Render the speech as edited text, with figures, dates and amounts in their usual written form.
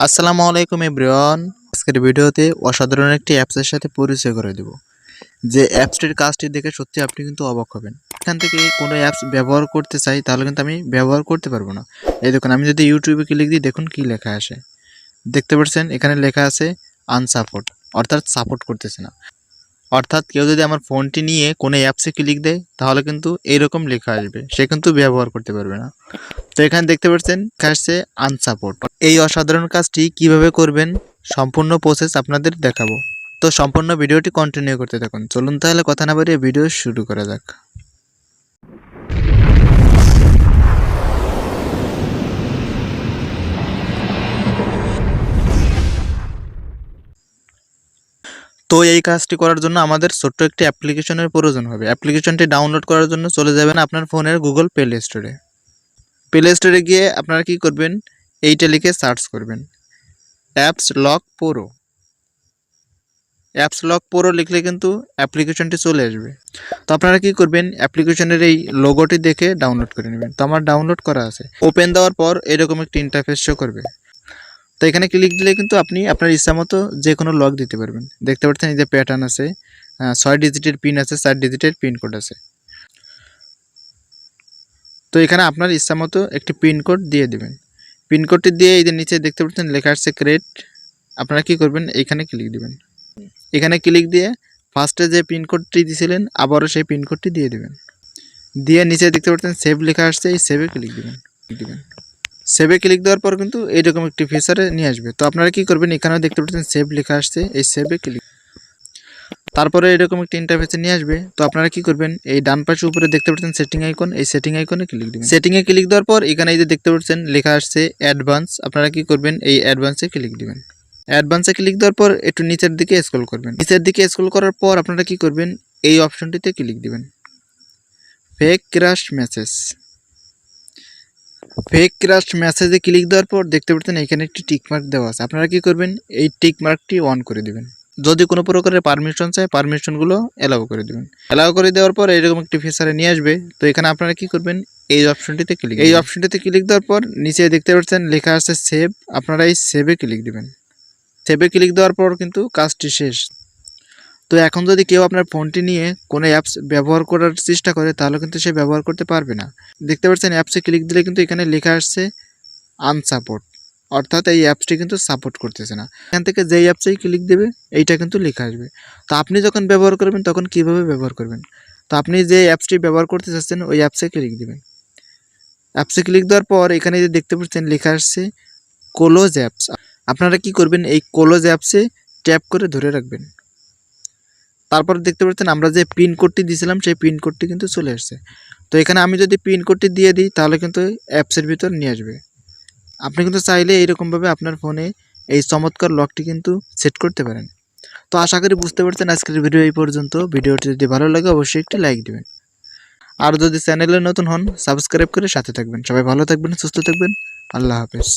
আসসালামু আলাইকুম এভরিওয়ান। আজকের ভিডিওতে অসাধারণ একটি অ্যাপসের সাথে পরিচয় করে দেব, যে অ্যাপসটির কাজটি দেখে সত্যি আপনি কিন্তু অবাক হবেন। এখান থেকে কোনো অ্যাপস ব্যবহার করতে চাই তাহলে কিন্তু আমি ব্যবহার করতে পারবো না। এই দেখুন, আমি যদি ইউটিউবে ক্লিক দিই, দেখুন কি লেখা আসে। দেখতে পাচ্ছেন এখানে লেখা আছে আনসাপোর্ট, অর্থাৎ সাপোর্ট করতেছে না। অর্থাৎ কেউ যদি আমার ফোনটি নিয়ে কোনো অ্যাপসে ক্লিক দেয় তাহলে কিন্তু এইরকম লেখা আসবে, সে কিন্তু ব্যবহার করতে পারবে না। তো এখানে দেখতে পাচ্ছেন লেখা আসছে আনসাপোর্ট। এই অসাধারণ কাজটি কিভাবে করবেন সম্পূর্ণ প্রসেস আপনাদের দেখাবো। তো সম্পূর্ণ ভিডিওটি কন্টিনিউ করতে থাকুন। চলুন তাহলে কথা না বাড়িয়ে ভিডিও শুরু করা যাক। তো এই কাজটি করার জন্য আমাদের ছোট্ট একটি অ্যাপ্লিকেশনের প্রয়োজন হবে। অ্যাপ্লিকেশনটি ডাউনলোড করার জন্য চলে যাবেন আপনার ফোনের গুগল প্লে স্টোরে। প্লে স্টোরে গিয়ে আপনারা কি করবেন, এইটা লিখে সার্চ করবেন apps lock pro. Apps lock pro লিখলে কিন্তু অ্যাপ্লিকেশনটি চলে আসবে। তো আপনারা কি করবেন, অ্যাপ্লিকেশনের এই লোগোটি দেখে ডাউনলোড করে নেবেন। তো আমার ডাউনলোড করা আছে। ওপেন দেওয়ার পর এরকম একটি ইন্টারফেস শো করবে। তো এখানে ক্লিক দিলে কিন্তু আপনি আপনার ইচ্ছা মতো যে কোনো লক দিতে পারবেন। দেখতে পাচ্ছেন এই যে প্যাটার্ন আছে, 6 ডিজিটের পিন আছে, 4 ডিজিটের পিনকোড আছে। তো এখানে আপনার ইচ্ছা মতো একটি পিনকোড দিয়ে দেবেন। পিনকোডটি দিয়ে এই যে নিচে দেখতে পাচ্ছেন লেখা আছে ক্রিয়েট। আপনারা কি করবেন, এইখানে ক্লিক দিবেন। এখানে ক্লিক দিয়ে ফার্স্টে যে পিনকোডটি দিয়েছিলেন আবারও সেই পিনকোডটি দিয়ে দেবেন। দিয়ে নিচে দেখতে পাচ্ছেন সেভ লেখা আসছে, এই সেভে ক্লিক দিবেন। সেভে ক্লিক দেওয়ার পর কিন্তু এইরকম একটি ফিচারে নিয়ে আসবে। তো আপনারা কি করবেন, এখানেও দেখতে পাচ্ছেন সেভ লেখা আসছে, এই সেভে ক্লিক, তারপরে এরকম একটি ইন্টারফেসে নিয়ে আসবে। তো আপনারা কি করবেন, এই ডান পাশে উপরে দেখতে পাচ্ছেন সেটিং আইকন, এই সেটিং আইকনে ক্লিক দিবেন। সেটিংয়ে ক্লিক দেওয়ার পর এখানে এই যে দেখতে পাচ্ছেন লেখা আসছে অ্যাডভান্স। আপনারা কি করবেন, এই অ্যাডভান্সে ক্লিক দিবেন। অ্যাডভান্সে ক্লিক দেওয়ার পর একটু নিচের দিকে স্ক্রল করবেন। নিচের দিকে স্ক্রল করার পর আপনারা কি করবেন, এই অপশনটিতে ক্লিক দিবেন fake crash message. Fake crash মেসেজে ক্লিক দেওয়ার পর দেখতে পাচ্ছেন এখানে একটি টিক মার্ক দেওয়া আছে। আপনারা কি করবেন, এই টিক মার্কটি অন করে দিবেন। যদি কোনো প্রকারের পারমিশন চাই, পারমিশনগুলো অ্যালাউ করে দেবেন। অ্যালাউ করে দেওয়ার পর এরকম একটি ফিচারে নিয়ে আসবে। তো এখানে আপনারা কি করবেন, এই অপশনটিতে ক্লিক দেওয়ার পর নিচে দেখতে পাচ্ছেন লেখা আছে সেভ। আপনারা এই সেভে ক্লিক দিবেন। সেভে ক্লিক দেওয়ার পর কিন্তু কাজটি শেষ। তো এখন যদি কেউ আপনার ফোনটি নিয়ে কোনো অ্যাপস ব্যবহার করার চেষ্টা করে তাহলে কিন্তু সে ব্যবহার করতে পারবে না। দেখতে পাচ্ছেন অ্যাপসে ক্লিক দিলে কিন্তু এখানে লেখা আসছে আনসাপোর্ট, অর্থাৎ এই অ্যাপসটি কিন্তু সাপোর্ট করতেছে না। এখান থেকে যেই অ্যাপসেই ক্লিক দেবে এইটা কিন্তু লেখা আসবে। তো আপনি যখন ব্যবহার করবেন তখন কিভাবে ব্যবহার করবেন, তো আপনি যে অ্যাপসটি ব্যবহার করতে চাচ্ছেন ওই অ্যাপসে ক্লিক দেবেন। অ্যাপসে ক্লিক দেওয়ার পর এখানে যে দেখতে পাচ্ছেন লেখা আসছে ক্লোজ অ্যাপস। আপনারা কি করবেন, এই ক্লোজ অ্যাপসে ট্যাপ করে ধরে রাখবেন। তারপর দেখতে পাচ্ছেন আমরা যে পিনকোডটি দিয়েছিলাম সেই পিনকোডটি কিন্তু চলে আসছে। তো এখানে আমি যদি পিনকোডটি দিয়ে দিই তাহলে কিন্তু অ্যাপসের ভিতর নিয়ে আসবে। আপনি কিন্তু চাইলে এইরকমভাবে আপনার ফোনে এই চমৎকার লকটি কিন্তু সেট করতে পারেন। তো আশা করি বুঝতে পারছেন আজকের ভিডিও এই পর্যন্ত। ভিডিওটি যদি ভালো লাগে অবশ্যই একটি লাইক দিবেন। আর যদি চ্যানেলে নতুন হন সাবস্ক্রাইব করে সাথে থাকবেন। সবাই ভালো থাকবেন, সুস্থ থাকবেন। আল্লাহ হাফেজ।